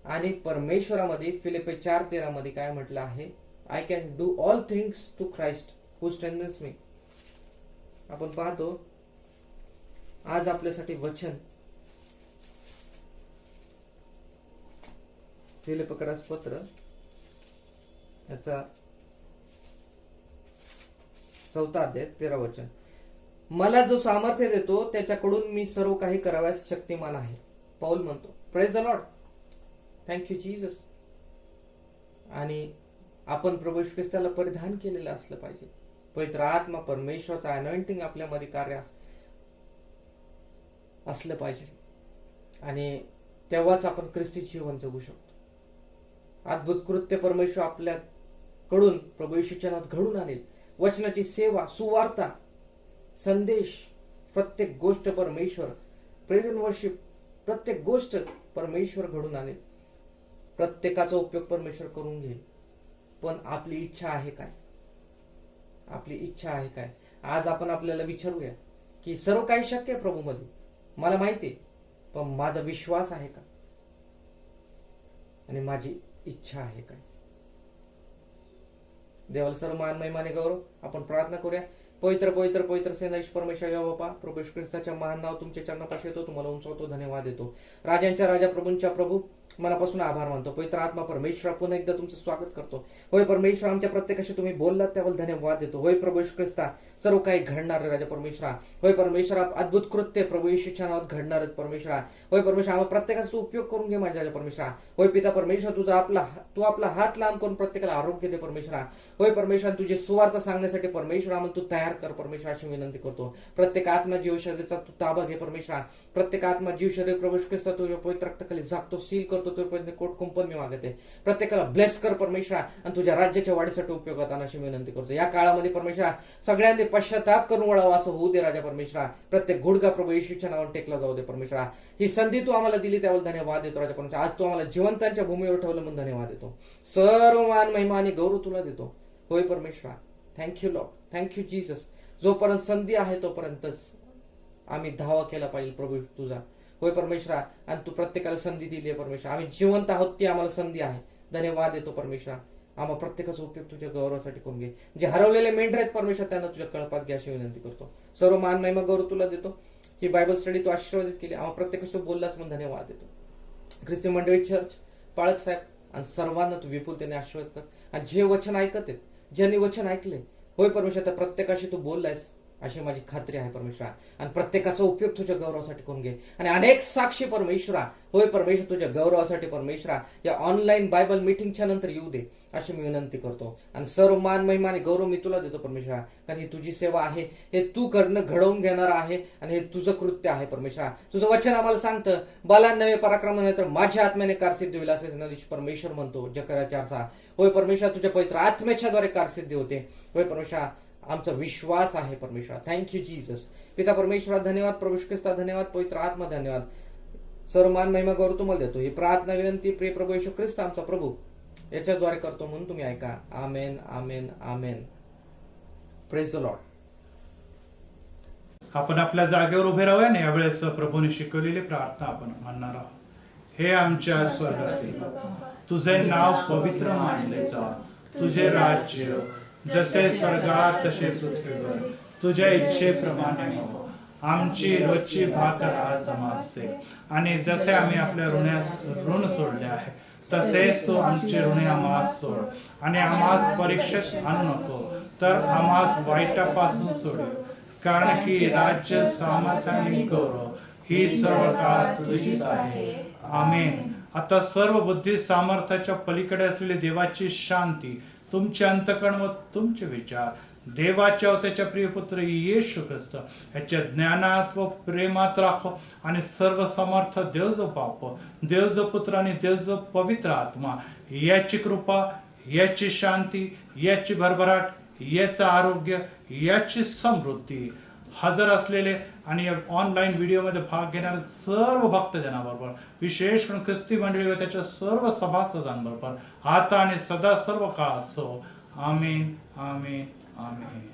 आणि परमेश्वरामध्ये फिलिप्पी 4:13 मध्ये काय म्हटलं आहे, I can do all things to Christ who strengthens me. आपण पाहतो आज आपल्यासाठी वचन फिलिप्पियस पत्र याचा 4 अध्याय 13 वचन. मला जो सामर्थ्य देतो त्याच्याकडून मी सर्व काही करावयास शक्तिमान आहे. पौल म्हणतो. Praise the Lord. Thank you Jesus. आणि आपण प्रभू येशू ख्रिस्ताला परिधान केलेलं असलं पाहिजे. पवित्र आत्मा परमेश्वराचा अनॉइंटिंग आपल्यामध्ये कार्य असलं पाहिजे आणि तेव्हाच आपण ख्रिस्ती जीवन जगू शकतो. अद्भुत कृत्य परमेश्वर आपल्याकडून प्रभू येशूच्या नावात घडून आणेल. वचनाची सेवा, सुवार्ता, संदेश, प्रत्येक गोष्ट परमेश्वर, प्रेझेंट वर्शिप, प्रत्येक गोष्ट परमेश्वर घडून आणेल. प्रत्येकाचा उपयोग परमेश्वर करून घेईल. पण आपली इच्छा आहे काय? आपली इच्छा आहे काय? आज आपण आपल्याला विचारूया की सर्व काही शक्य आहे प्रभू मध्ये, मला माहिती आहे, पण माझा विश्वास आहे का आणि माझी इच्छा आहे काय? देवाला सर्व मान महिमा आणि गौरव. आपण प्रार्थना करूया. पवित्र पवित्र पवित्र सेनाधीश परमेश्वर यहोवा बापा, प्रभू येशू ख्रिस्ताच्या महान नाव तुमच्या चरणापाशी येतो, तुम्हाला उंचावतो, धन्यवाद देतो. राजांच्या राजा, प्रभूंच्या प्रभू, मनापासून आभार मानतो. पवित्र आत्मा परमेश्वर, पुन्हा एकदा तुमचं स्वागत करतो. होय परमेश्वर, आमच्या प्रत्येकाशी तुम्ही बोललात त्याबद्दल धन्यवाद देतो. होय प्रभू येशू ख्रिस्ता, सर्व काही घडणार राजा परमेश्वरा. होय परमेश्वर, अद्भुत कृत्य प्रभू येशूच्या नावात घडणारच परमेश्वरा. होय परमेश्वर, आम्हाला प्रत्येकाचा तू उपयोग करून घे माझ्या राजा परमेश्वरा. होय पिता परमेश्वर, तू आपला हात लांब करून प्रत्येकाला आरोग्य दे परमेश्वरा. होय परमेश्वर, तुझे सुवार्ता सांगण्यासाठी परमेश्वर आम्हाला तू तयार कर परमेश्वर, अशी विनंती करतो. प्रत्येक आत्मा जीव शरीराचा तू ताबा घे परमेश्वरा. प्रत्येक आत्मा जीव शरीर प्रभू येशू ख्रिस्ता तुझ्या पवित्र रक्ताखाली झाकतो, सील करतो. तुझ्या कोट कुंपण मी मागते. प्रत्येकाला ब्लेस कर परमेश्वरा आणि तुझ्या राज्याच्या वाढीसाठी उपयोगात आणा अशी विनंती करतो. या काळामध्ये परमेश्वरा सगळ्यांनी पश्चाताप करून वळावा असं होऊ दे राजा परमेश्वरा. प्रत्येक गुडघा प्रभू येशूच्या नावाने टेकला जाऊ दे परमेश्वरा. ही संधी तू आम्हाला दिली त्याबद्दल धन्यवाद देतो राजा परमेश्वरा. आज तू आम्हाला जिवंतांच्या भूमीवर ठेवलं म्हणून धन्यवाद देतो. सर्व मान महिमा आणि गौरव तुला देतो. होय परमेश्वरा, थँक्यू लॉर्ड, थँक्यू जीसस. जोपर्यंत संधी आहे तोपर्यंतच आम्ही धावा केला पाहिजे प्रभू तुझा. होय परमेश्वरा, आणि तू प्रत्येकाला संधी दिली आहे परमेश्वरा. आम्ही जिवंत आहोत ती आम्हाला संधी आहे. धन्यवाद देतो परमेश्वरा. आम्हाला प्रत्येकाचा उपयोग तुझ्या गौरवासाठी करून घे. जे हरवलेले मेंढर आहेत परमेश्वर, त्यांना तुझ्या कळपात घ्या अशी विनंती करतो. सर्व मान महिमा गौरव तुला देतो. ही बायबल स्टडी तू आशीर्वादित केली, आम्हाला प्रत्येकाशी बोललास म्हणून धन्यवाद देतो. ख्रिस्ती मंडळी, चर्च, पाळक साहेब आणि सर्वांना तू विपुलतेने आशीर्वाद कर. आणि जे वचन ऐकत आहेत, ज्यांनी वचन ऐकले, होय परमेश्वर, त्या प्रत्येकाशी तू बोललायस अशी माझी खात्री आहे परमेश्वरा. आणि प्रत्येकाचा उपयोग तुझ्या गौरवासाठी करून घे. आणि अनेक साक्षी परमेश्वरा, होय परमेश्वर, तुझ्या गौरवासाठी परमेश्वरा या ऑनलाईन बायबल मीटिंगच्या नंतर येऊ दे अशी मी विनंती करतो. आणि सर्व मान महिमा आणि गौरव मी तुला देतो परमेश्वरा. कारण ही तुझी सेवा आहे, हे तू घडवून घेणार आहे आणि हे तुझं कृत्य आहे परमेश्वरा. तुझं वचन आम्हाला सांगतं, बलान नव्हे पराक्रम नव्हे तर माझ्या आत्म्याने कारसिद्धी होईल असे सेनाधीश परमेश्वर म्हणतो जकर्या 4:6. होय परमेश्वरा, तुझ्या पवित्र आत्म्याच्या द्वारे कारसिद्धी होते. होय परमेश्वरा, आमचा विश्वास आहे परमेश्वरा. Thank you Jesus. पिता परमेश्वरा धन्यवाद, प्रभू येशू ख्रिस्ता धन्यवाद, पवित्र आत्मा धन्यवाद. सर्व मान महिमा गौरव तुम्हाला देतो. ही प्रार्थना विनंती प्रिय प्रभू येशू ख्रिस्त आमचा प्रभू याच्याद्वारे करतो म्हणून तुम्ही ऐका. Amen, amen, amen. Praise the Lord. आपण आपल्या जागेवर उभे राहूया ना. यावेळेस प्रभूने शिकवलेली प्रार्थना आपण म्हणणार आहोत. हे आमच्या स्वर्गातील बाबा, तुझे नाव पवित्र मानले जा. तुझे राज्य जसे स्वर्गात तसे पृथ्वीवर तुझ्या इच्छेप्रमाणे हो. आमची रोजची भाकर आज आम्हास दे. आणि जसे आम्ही आपल्या ऋण सोडले आहे तसेच तू आमची ऋणे आम्हास सोड आणि आम्हास परीक्षेत आणू नको, तर आम्हास वाईटापासून सोडव. कारण की राज्य, सामर्थ आणि गौरव ही सर्व काळात तुझीच आहे. आमेन. आता सर्व बुद्धी सामर्थ्याच्या पलीकडे असलेली देवाची शांती तुमचे अंतःकरण व तुमचे विचार देवाच्या व त्याच्या प्रियपुत्र येशू ख्रिस्त ह्याच्या ज्ञानात व प्रेमात राखो. आणि सर्व समर्थ देव जो बाप, देव जो पुत्र आणि देव जो पवित्र आत्मा याची कृपा, याची शांती, याची भरभराट, याचं आरोग्य, याची समृद्धी हजर असलेले आणि ऑनलाईन व्हिडिओमध्ये भाग घेणारे सर्व भक्तजनाबरोबर, विशेष करून ख्रिस्ती मंडळी व त्याच्या सर्व सभासदांबरोबर आता आणि सदा सर्व काळ असो. आमेन, आमेन, आमेन.